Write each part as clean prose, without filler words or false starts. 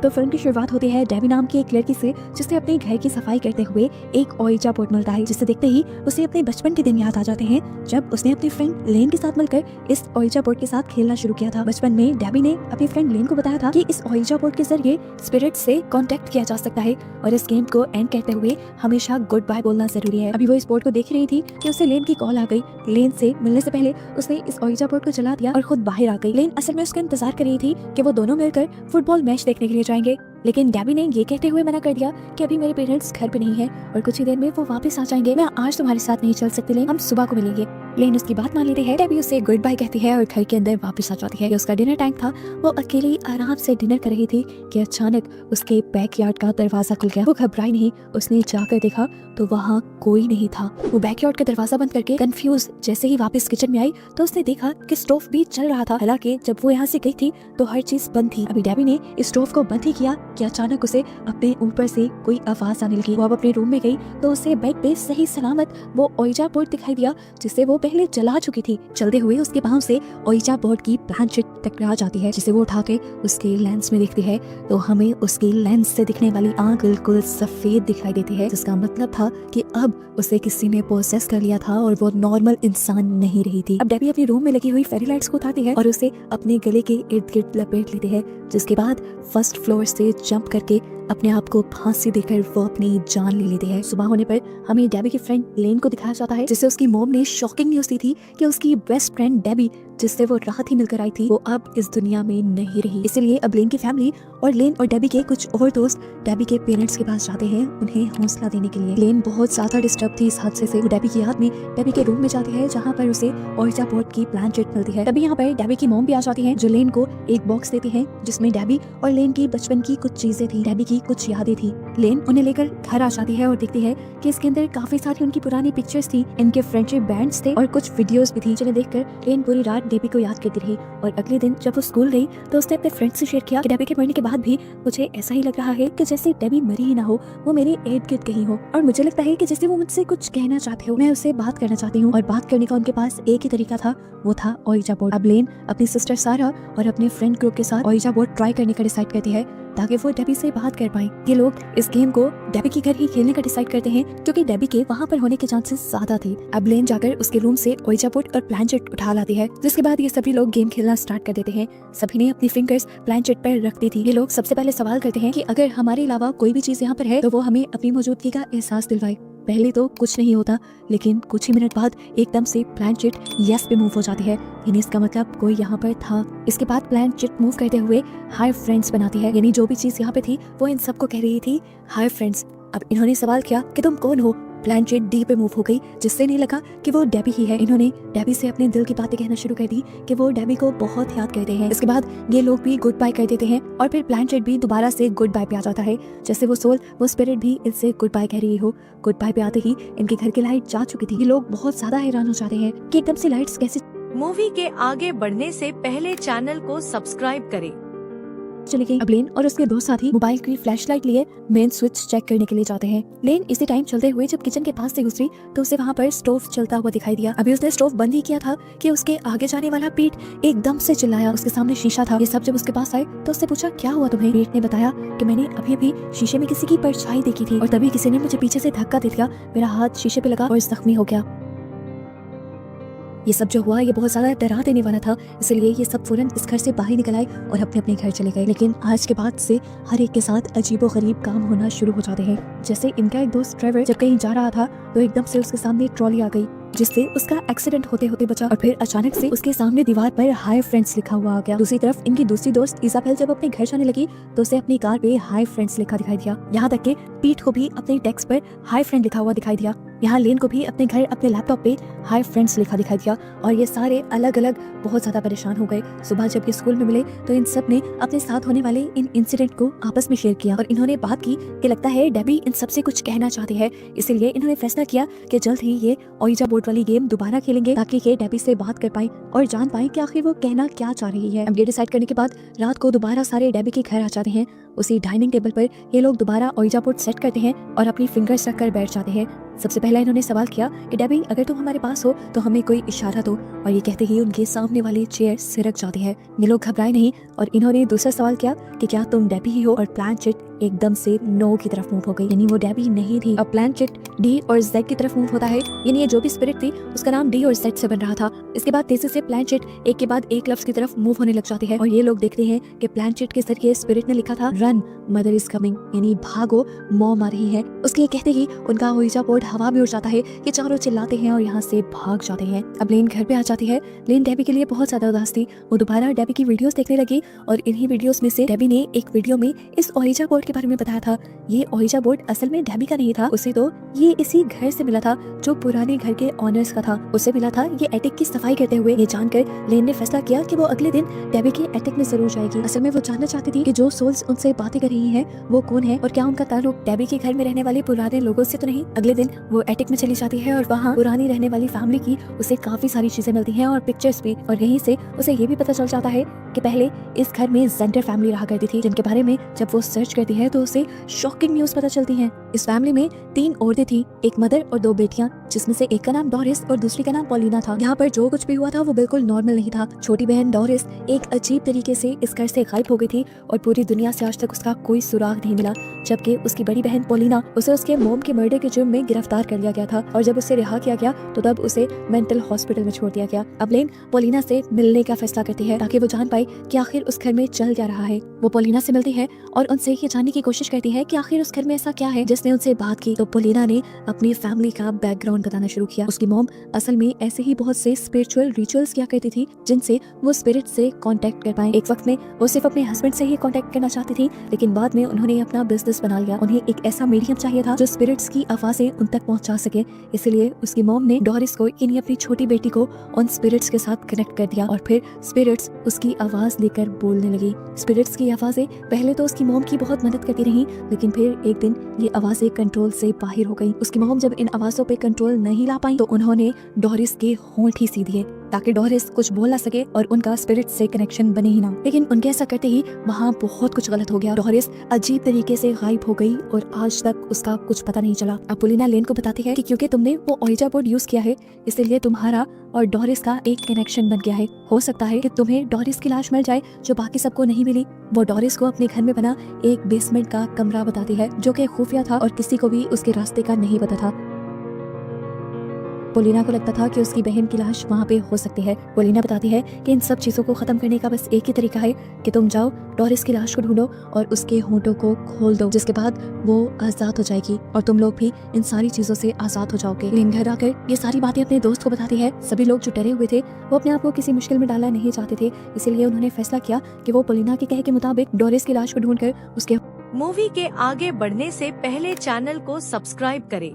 तो फिल्म की शुरुआत होती है डेबी नाम की एक लड़की से, जिसे अपने घर की सफाई करते हुए एक ओइजा बोर्ड मिलता है, जिसे देखते ही उसे अपने बचपन के दिन याद आ जाते हैं, जब उसने अपनी फ्रेंड लेन के साथ मिलकर इस ओइजा बोर्ड के साथ खेलना शुरू किया था। बचपन में डेबी ने अपनी फ्रेंड लेन को बताया था कि इस ओइजा बोर्ड के जरिए स्पिरिट से कांटेक्ट किया जा सकता है और इस गेम को एंड करते हुए हमेशा गुड बाय बोलना जरूरी है। अभी वो इस बोर्ड को देख रही थी कि उसे लेन की कॉल आ गई। लेन से मिलने से पहले उसने इस ओइजा बोर्ड को जला दिया और खुद बाहर आ गई। लेन असल में उसका इंतजार कर रही थी कि वो दोनों मिलकर फुटबॉल मैच देखने के लिए जाएंगे, लेकिन डेबी ने ये कहते हुए मना कर दिया कि अभी मेरे पेरेंट्स घर पे नहीं है और कुछ ही देर में वो वापस आ जाएंगे। मैं आज तुम्हारे साथ नहीं चल सकती लेन, हम सुबह को मिलेंगे। लेन उसकी बात मान लेती है। डेबी उसे गुड बाय कहती है और घर के अंदर वापस आ जाती है। ये उसका डिनर टाइम था, वो अकेली आराम से डिनर कर रही थी कि अचानक उसके बैकयार्ड का दरवाजा खुल गया। वो घबराई नहीं, उसने जाकर देखा तो वहाँ कोई नहीं था। वो बैकयार्ड का दरवाजा बंद करके कंफ्यूज जैसे ही वापस किचन में आई तो उसने देखा कि स्टोव भी चल रहा था। हालांकि जब वो यहाँ से गई थी तो हर चीज बंद थी। अभी डेबी ने इस स्टोव को बंद ही किया कि अचानक उसे अपने ऊपर से कोई आवाज आने लगी। वो अब अपने रूम में गई तो उसे बेड पे सही सलामत वो ओइजा बोर्ड दिखाई दिया जिसे वो पहले जला चुकी थी। चलते हुए उसके पाँव से ओइजा बोर्ड की प्लानचेट टकरा जाती है, जिसे वो उठा के उसके लेंस में देखती है तो हमें उसके लेंस से दिखने वाली आंख बिल्कुल सफेद दिखाई देती है, जिसका मतलब था कि अब उसे किसी ने पोसेस कर लिया था और वो नॉर्मल इंसान नहीं रही थी। अब डेबी अपने रूम में लगी हुई फेरी लाइट्स को उठाती है और उसे अपने गले के इर्द गिर्द लपेट लेती है, जिसके बाद फर्स्ट फ्लोर से जंप करके अपने आप को फांसी देकर वो अपनी जान ले लेती है। सुबह होने पर हमें डेबी की फ्रेंड लेन को दिखाया जाता है, जिसे उसकी मॉम ने शॉकिंग न्यूज दी थी कि उसकी बेस्ट फ्रेंड डेबी, जिससे वो राहत ही मिलकर आई थी, वो अब इस दुनिया में नहीं रही। इसलिए अब लेन की फैमिली और लेन और डेबी के कुछ और दोस्त डेबी के पेरेंट्स के पास जाते हैं उन्हें हौसला देने के लिए। लेन बहुत ज्यादा डिस्टर्ब थी इस हादसे से। वो डेबी की याद में डेबी के रूम में जाती है जहाँ पर उसे ओइजा बोर्ड की प्लानचेट मिलती है। तभी यहाँ पर डेबी की मॉम भी आ जाती है, जो लेन को एक बॉक्स देती है जिसमें डेबी और लेन की बचपन की कुछ चीजें थी, डेबी की कुछ यादें थी। लेन उन्हें लेकर घर आ जाती है और देखती है कि इसके अंदर काफी सारी उनकी पुरानी पिक्चर्स थी, इनके फ्रेंडशिप बैंड्स थे और कुछ वीडियोस भी थी, जिन्हें देखकर लेन पूरी रात डेबी को याद करती रही। और अगले दिन जब वो स्कूल गई तो उसने अपने फ्रेंड से शेयर किया कि डेबी के मरने के बाद भी मुझे ऐसा ही लग रहा है कि जैसे डेबी मरी ही ना हो, वो मेरे इर्द गिर्द कहीं हो और मुझे लगता है कि जैसे वो मुझसे कुछ कहना चाहते हो। मैं उससे बात करना चाहती हूँ। और बात करने का उनके पास एक ही तरीका था, वो था ओइजा बोर्ड। अब लेन अपनी सिस्टर सारा और अपने फ्रेंड ग्रुप के साथ ओइजा बोर्ड ट्राई करने का डिसाइड करती है ताकि वो डेबी से बात कर पाए। ये लोग इस गेम को डेबी के घर ही खेलने का डिसाइड करते हैं क्योंकि डेबी के वहाँ पर होने के चांसेस ज्यादा थे। अब लेन जाकर उसके रूम से ओइजा बोर्ड और प्लानचेट उठा लाती है, जिसके बाद ये सभी लोग गेम खेलना स्टार्ट कर देते हैं। सभी ने अपनी फिंगर्स प्लानचेट पर रख दी थी। ये लोग सबसे पहले सवाल करते हैं कि अगर हमारे अलावा कोई भी चीज यहाँ पर है तो वो हमें अपनी मौजूदगी का एहसास दिलवाए। पहले तो कुछ नहीं होता, लेकिन कुछ ही मिनट बाद एकदम से प्लानचेट यस पे मूव हो जाती है, यानी इसका मतलब कोई यहाँ पर था। इसके बाद प्लानचेट मूव करते हुए हाय फ्रेंड्स बनाती है, यानी जो भी चीज यहाँ पे थी वो इन सबको कह रही थी हाय फ्रेंड्स। अब इन्होंने सवाल किया कि तुम कौन हो। प्लानचेट डी पे मूव हो गई, जिससे नहीं लगा कि वो डेबी ही है। इन्होंने डेबी से अपने दिल की बातें कहना शुरू कर दी कि वो डेबी को बहुत याद करते हैं। इसके बाद ये लोग भी गुड बाय कर देते हैं और फिर प्लानचेट भी दोबारा से गुड बाय पे आ जाता है, जैसे वो सोल वो स्पिरिट भी इनसे गुड बाय कह रही हो। गुड बाय पे आते ही इनके घर की लाइट जा चुकी थी। ये लोग बहुत ज्यादा हैरान हो जाते हैं कि एकदम से लाइट्स कैसे। मूवी के आगे बढ़ने से पहले चैनल को सब्सक्राइब करें। चली गई। अब लेन और उसके दो साथी मोबाइल की फ्लैशलाइट लिए मेन स्विच चेक करने के लिए जाते हैं। लेन इसी टाइम चलते हुए जब किचन के पास से गुजरी तो उसे वहाँ पर स्टोव चलता हुआ दिखाई दिया। अभी उसने स्टोव बंद ही किया था कि उसके आगे जाने वाला पीठ एकदम से चिल्लाया। उसके सामने शीशा था। ये सब जब उसके पास आए तो उससे पूछा क्या हुआ तुम्हें। पीठ ने बताया कि मैंने अभी अभी शीशे में किसी की परछाई देखी थी और तभी किसी ने मुझे पीछे से धक्का दे दिया, मेरा हाथ शीशे पे लगा और जख्मी हो गया। ये सब जो हुआ ये बहुत ज्यादा डरा देने वाला था, इसलिए ये सब फौरन इस घर से बाहर निकल आए और अपने अपने घर चले गए। लेकिन आज के बाद से हर एक के साथ अजीबोगरीब काम होना शुरू हो जाते हैं। जैसे इनका एक दोस्त ट्रेवर जब कहीं जा रहा था तो एकदम से उसके सामने ट्रॉली आ गई, जिससे उसका एक्सीडेंट होते होते बचा और फिर अचानक से उसके सामने दीवार पर हाय फ्रेंड्स लिखा हुआ आ गया। दूसरी तरफ इनकी दूसरी दोस्त इजाबेल जब अपने घर जाने लगी तो उसे अपनी कार पे हाय फ्रेंड्स लिखा दिखाई दिया। यहाँ तक के पीठ को भी अपने डेस्क पर हाय फ्रेंड लिखा हुआ दिखाई दिया। यहाँ लेन को भी अपने घर अपने लैपटॉप पे हाय फ्रेंड्स लिखा दिखाई दिया और ये सारे अलग अलग बहुत ज्यादा परेशान हो गए। सुबह जब ये स्कूल में मिले तो इन सब ने अपने साथ होने वाले इन इंसिडेंट को आपस में शेयर किया और इन्होंने बात की कि लगता है डेबी इन सबसे कुछ कहना चाहती है, इसीलिए इन्होंने फैसला किया कि जल्द ही ये ओइजा बोर्ड वाली गेम दोबारा खेलेंगे ताकि ये डेबी से बात कर पाए और जान पाए कि आखिर वो कहना क्या चाह रही है। अब ये डिसाइड करने के बाद रात को दोबारा सारे डेबी के घर आ जाते हैं उसी डाइनिंग टेबल पर ये लोग दोबारा ओइजा बोर्ड सेट करते हैं और अपनी फिंगर्स रखकर बैठ जाते हैं। सबसे पहला इन्होंने सवाल किया कि डेबी, अगर तुम हमारे पास हो तो हमें कोई इशारा दो, और ये कहते ही उनके सामने वाली चेयर सिरक जाती है। ये लोग घबराए नहीं और इन्होंने दूसरा सवाल किया कि क्या तुम डेबी ही हो, और प्लानचेट एकदम से नो की तरफ मूव हो गई, यानी वो डेबी नहीं थी। अब प्लानचेट डी और जेड की तरफ मूव होता है, यानी ये जो भी स्पिरिट थी उसका नाम डी और जेड से बन रहा था। इसके बाद तेजी से प्लानचेट एक के बाद एक लफ्ज की तरफ मूव होने लग जाती है और ये लोग देखते हैं कि प्लानचेट के जरिए स्पिरिट ने लिखा था रन मदर इज कमिंग, यानी भागो मॉम आ रही है। उसके कहते ही उनका ओइजा बोर्ड हवा में उड़ जाता है। ये चारों चिल्लाते हैं और यहाँ से भाग जाते हैं। अब लेन घर पे आ जाती है। लेन डेबी के लिए बहुत ज्यादा उदास थी। वो दोबारा डेबी की वीडियोस देखने लगी और इन्हीं वीडियोस में से डेबी ने एक वीडियो में इस ओइजा बोर्ड के बारे में बताया था। ये ओइजा बोर्ड असल में डेबी का नहीं था, उसे तो ये इसी घर से मिला था जो पुराने घर के ऑनर्स का था। उसे मिला था ये एटिक की सफाई करते हुए। ये जानकर लेन ने फैसला किया कि वो अगले दिन डेबी के एटिक में जरूर जाएगी। असल में वो जानना चाहती थी कि जो सोल्स उनसे बातें कर रही हैं वो कौन है और क्या उनका ताल्लुक डेबी के घर में रहने वाले पुराने लोगों से तो नहीं। अगले दिन वो एटिक में चली जाती है और वहाँ पुरानी रहने वाली फैमिली की उसे काफी सारी चीजें मिलती हैं और पिक्चर्स भी, और यहीं से उसे ये भी पता चल जाता है कि पहले इस घर में जेंडर फैमिली रहा करती थी, जिनके बारे में जब वो सर्च करती है तो उसे शॉकिंग न्यूज पता चलती है। इस फैमिली में 3 औरतें थी, एक मदर और 2 बेटियां, जिसमें से एक का नाम डोरिस और दूसरी का नाम पॉलिना था। यहाँ पर जो कुछ भी हुआ था वो बिल्कुल नॉर्मल नहीं था। छोटी बहन डोरिस एक अजीब तरीके से इस घर से गायब हो गई थी और पूरी दुनिया से आज तक उसका कोई सुराग नहीं मिला, जबकि उसकी बड़ी बहन पॉलिना, उसे उसके मोम के मर्डर के जुर्म में गिरफ्तार कर लिया गया था और जब उसे रिहा किया गया तो तब उसे मेंटल हॉस्पिटल में छोड़ दिया गया। अब लेन पॉलिना से मिलने का फैसला करती है ताकि वो जान पाए कि आखिर उस घर में चल क्या रहा है। वो पॉलिना से मिलती है और उनसे ये जानने की कोशिश करती है कि आखिर उस घर में ऐसा क्या है जिसने उनसे बात की। तो पॉलिना ने अपनी फैमिली का बैकग्राउंड बताना शुरू किया। उसकी मॉम असल में ऐसे ही बहुत से स्पिरिचुअल रिचुअल्स किया करती थी जिनसे वो स्पिरिट से कांटेक्ट कर पाए। एक वक्त में वो सिर्फ अपने हस्बैंड से ही कांटेक्ट करना चाहती थी, लेकिन बाद में उन्होंने अपना बिजनेस बना लिया। उन्हें एक ऐसा मीडियम चाहिए था जो स्पिरिट्स की आवाजें उन तक पहुंचा सके, इसलिए उसकी मॉम ने डोरिस को यानी अपनी छोटी बेटी को उन स्पिरिट्स के साथ कनेक्ट कर दिया और फिर स्पिरिट्स उसकी आवाज लेकर बोलने लगी। स्पिरिट्स की आवाजें पहले तो उसकी मॉम की बहुत मदद करती रही, लेकिन फिर एक दिन ये आवाजें कंट्रोल से बाहर हो गई। उसकी मॉम जब इन आवाजों पे कंट्रोल नहीं ला पाई तो उन्होंने डोरिस के होंठ ही सी दिए ताकि डोरिस कुछ बोल ना सके और उनका स्पिरिट से कनेक्शन बने ही ना। लेकिन उनके ऐसा करते ही वहाँ बहुत कुछ गलत हो गया। डोरिस अजीब तरीके से गायब हो गई और आज तक उसका कुछ पता नहीं चला। अब पॉलिना लेन को बताती है कि क्योंकि तुमने वो ओइजा बोर्ड यूज किया है इसलिए तुम्हारा और डोरिस का एक कनेक्शन बन गया है। हो सकता है कि तुम्हें डोरिस की लाश मिल जाए जो बाकी सबको नहीं मिली। वो डोरिस को अपने घर में बना एक बेसमेंट का कमरा बताती है जो कि खुफिया था और किसी को भी उसके रास्ते का नहीं पता था। पॉलिना को लगता था कि उसकी बहन की लाश वहाँ पे हो सकती है। पॉलिना बताती है कि इन सब चीजों को खत्म करने का बस एक ही तरीका है कि तुम जाओ डोरिस की लाश को ढूंढो और उसके होंठों को खोल दो, जिसके बाद वो आजाद हो जाएगी और तुम लोग भी इन सारी चीजों से आजाद हो जाओगे। लेन घर आकर ये सारी बातें अपने दोस्त को बताती है। सभी लोग जो डरे हुए थे वो अपने आप को किसी मुश्किल में डालना नहीं चाहते थे, इसीलिए उन्होंने फैसला किया कि वो पॉलिना के कहे के मुताबिक डोरिस की लाश को ढूंढकर उसके मूवी के आगे बढ़ने से पहले चैनल को सब्सक्राइब करें।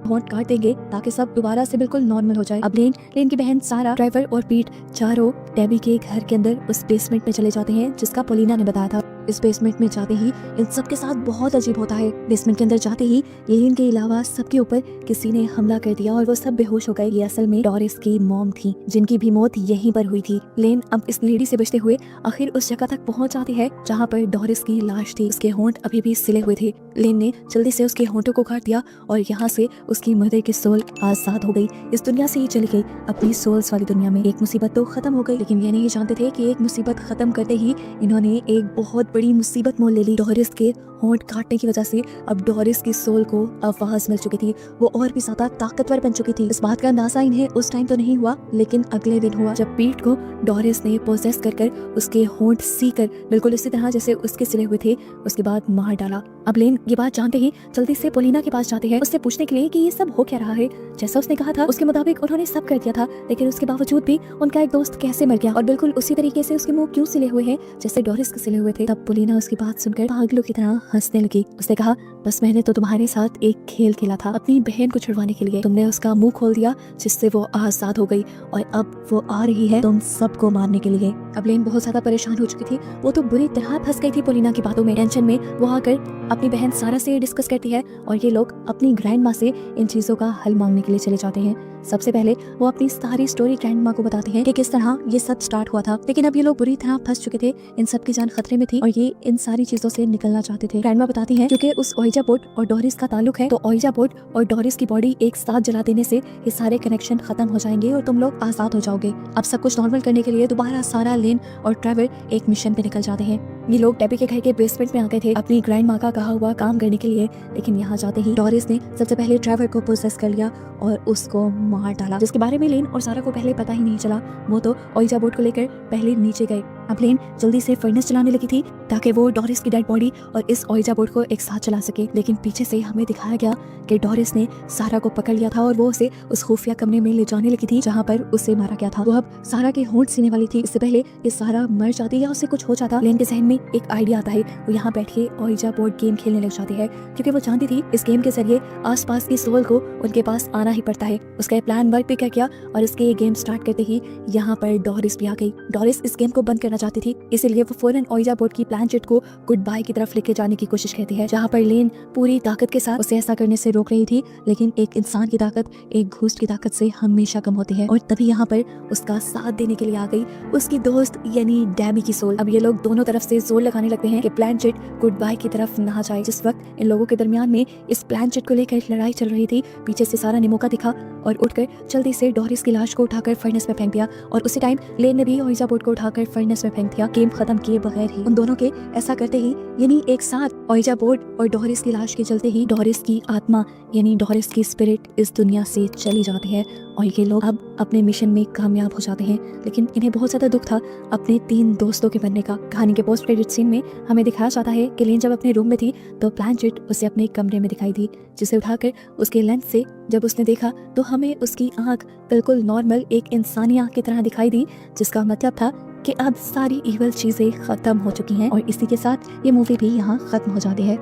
होंठ काट देंगे ताकि सब दोबारा से बिल्कुल नॉर्मल हो जाए। अब लेन की बहन सारा, ड्राइवर और पीट चारों डेबी के घर के अंदर उस बेसमेंट में चले जाते हैं जिसका पॉलिना ने बताया था। इस बेसमेंट में जाते ही इन सब के साथ बहुत अजीब होता है। बेसमेंट के अंदर जाते ही लेन के अलावा सबके ऊपर किसी ने हमला कर दिया और वो सब बेहोश हो गए। ये असल में डोरिस की मॉम थी जिनकी भी मौत यहीं पर हुई थी। लेन अब इस लेडी से बचते हुए आखिर उस जगह तक पहुंच जाती है जहाँ पर डोरिस की लाश थी। उसके होंठ अभी भी सिले हुए थे। लेन ने जल्दी से उसके होंठों को काट दिया और यहाँ से उसकी मदर की सोल आजाद हो गई। इस दुनिया से ही चली गई अपनी सोल्स वाली दुनिया में। एक मुसीबत तो खत्म हो गई, लेकिन ये नहीं जानते थे कि एक मुसीबत खत्म करते ही इन्होंने एक बहुत बड़ी मुसीबत मोल ले ली। डोरिस के होंठ काटने की वजह से अब डोरिस की सोल को आवाज मिल चुकी थी। वो और भी ज्यादा ताकतवर बन चुकी थी। इस बात का अंदाजा इन्हें उस टाइम तो नहीं हुआ, लेकिन अगले दिन हुआ जब पीट को डोरिस ने पोजेस कर उसके होंठ सी कर बिल्कुल इसी तरह जैसे उसके सिले हुए थे उसके बाद मार डाला। अब लेन ये बात जानते ही जल्दी से पॉलिना के पास जाते हैं उससे पूछने के लिए कि ये सब हो क्या रहा है। जैसा उसने कहा था उसके मुताबिक उन्होंने सब कर दिया था, लेकिन उसके बावजूद भी उनका एक दोस्त कैसे मर गया और बिल्कुल उसी तरीके से उसके मुंह क्यों सिले हुए हैं जैसे डोरिस के सिले हुए थे। तब पॉलिना उसकी बात सुनकर पागलों की तरह हंसने लगी। उसने कहा बस मैंने तो तुम्हारे साथ एक खेल खेला था, अपनी बहन को छुड़वाने के लिए। तुमने उसका मुंह खोल दिया जिससे वो आजाद हो गई और अब वो आ रही है तुम सबको मारने के लिए। अब लेन बहुत ज्यादा परेशान हो चुकी थी, वो तो बुरी तरह फंस गई थी पोलिना की बातों में। टेंशन में वो आकर अपनी बहन सारा से डिस्कस करती है और ये लोग अपनी ग्रैंड माँ से इन चीजों का हल मांगने के लिए चले जाते हैं। सबसे पहले वो अपनी सारी स्टोरी ग्रैंड माँ को बताते हैं कि किस तरह ये सब स्टार्ट हुआ था, लेकिन अब ये लोग बुरी तरह फंस चुके थे, इन सब की जान खतरे में थी और ये इन सारी चीजों से निकलना चाहते थे। ग्रैंड माँ बताती है क्योंकि उस ओइजा बोर्ड और डोरिस का ताल्लुक है, तो ओइजा बोर्ड और डोरिस की बॉडी एक साथ जला देने से ये सारे कनेक्शन खत्म हो जाएंगे और तुम लोग आजाद हो जाओगे। अब सब कुछ नॉर्मल करने के लिए दोबारा सारा, लेन और ट्रेवर एक मिशन पे निकल जाते हैं। ये लोग डेबी के घर के बेसमेंट में आ गए थे अपनी ग्रैंड माँ का कहा हुआ काम करने के लिए, लेकिन यहाँ जाते ही डोरिस ने सबसे पहले ट्रेवर को पोसेस कर लिया और उसको मार डाला, जिसके बारे में लेन और सारा को पहले पता ही नहीं चला। वो तो ओइजा बोर्ड को लेकर पहले नीचे गए। अब लेन जल्दी से फर्नेस चलाने लगी थी ताकि वो डोरिस की डेड बॉडी और इस ओइजा बोर्ड को एक साथ चला सके, लेकिन पीछे से हमें दिखाया गया कि डोरिस ने सारा को पकड़ लिया था और वो उसे उस खुफिया कमरे में ले जाने लगी थी जहाँ पर उसे मारा गया था। वो अब सारा के होंठ सीने वाली थी। इससे पहले ये सारा मर जाती या उससे कुछ हो जाता, लेन के जहन में एक आइडिया आता है। वो यहाँ बैठ के ओइजा बोर्ड गेम खेलने लग जाती है क्योंकि वो जानती थी इस गेम के जरिए आसपास की सोल को उनके पास आना ही पड़ता है। उसका प्लान वर्क भी कर गया और इसके ये गेम स्टार्ट करते ही यहाँ पर डोरिस भी आ गई। डोरिस इस गेम को बंद करना चाहती थी, इसलिए वो फौरन ओइजा बोर्ड की प्लानचेट को गुड बाय की तरफ लेके जाने की कोशिश करती है, जहाँ पर लेन पूरी ताकत के साथ उसे ऐसा करने से रोक रही थी, लेकिन एक इंसान की ताकत एक घूस की ताकत से हमेशा कम होती है। और तभी यहाँ पर उसका साथ देने के लिए आ गई उसकी दोस्त यानी डेबी की सोल। अब ये लोग दोनों तरफ से जोर लगाने लगते हैं कि प्लानचेट गुड बाय की तरफ ना जाए। जिस वक्त इन लोगों के दरमियान में इस प्लानचेट को लेकर लड़ाई चल रही थी, पीछे से सारा ने मौका दिखा और उठकर जल्दी से डोरिस की लाश को उठाकर फर्नेस में फेंक दिया और उसी टाइम लेन ने भी ओइजा बोर्ड को उठाकर फर्नेस में फेंक दिया। गेम खत्म किए बगैर ही उन दोनों के ऐसा करते ही यानी एक साथ ओइजा बोर्ड और डोरिस की लाश के चलते ही डोरिस की आत्मा यानी डोरिस की स्पिरिट इस दुनिया से चली जाती है और ये लोग अब अपने मिशन में कामयाब हो जाते हैं। लेकिन इन्हें बहुत ज्यादा दुख था अपने 3 दोस्तों के मरने का। कहानी के पोस्ट क्रेडिट सीन में हमें दिखाया जाता है कि लेन जब अपने रूम में थी तो प्लानचेट उसे अपने कमरे में दिखाई दी, जिसे उठाकर उसके लेंस से जब उसने देखा तो हमें उसकी आंख बिल्कुल नॉर्मल एक इंसानी आंख की तरह दिखाई दी, जिसका मतलब था कि अब सारी इवल चीजें खत्म हो चुकी हैं और इसी के साथ ये मूवी भी यहाँ खत्म हो जाती है।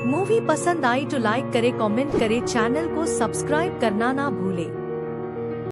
मूवी पसंद आई तो लाइक करे, कमेंट करे, चैनल को सब्सक्राइब करना ना भूले।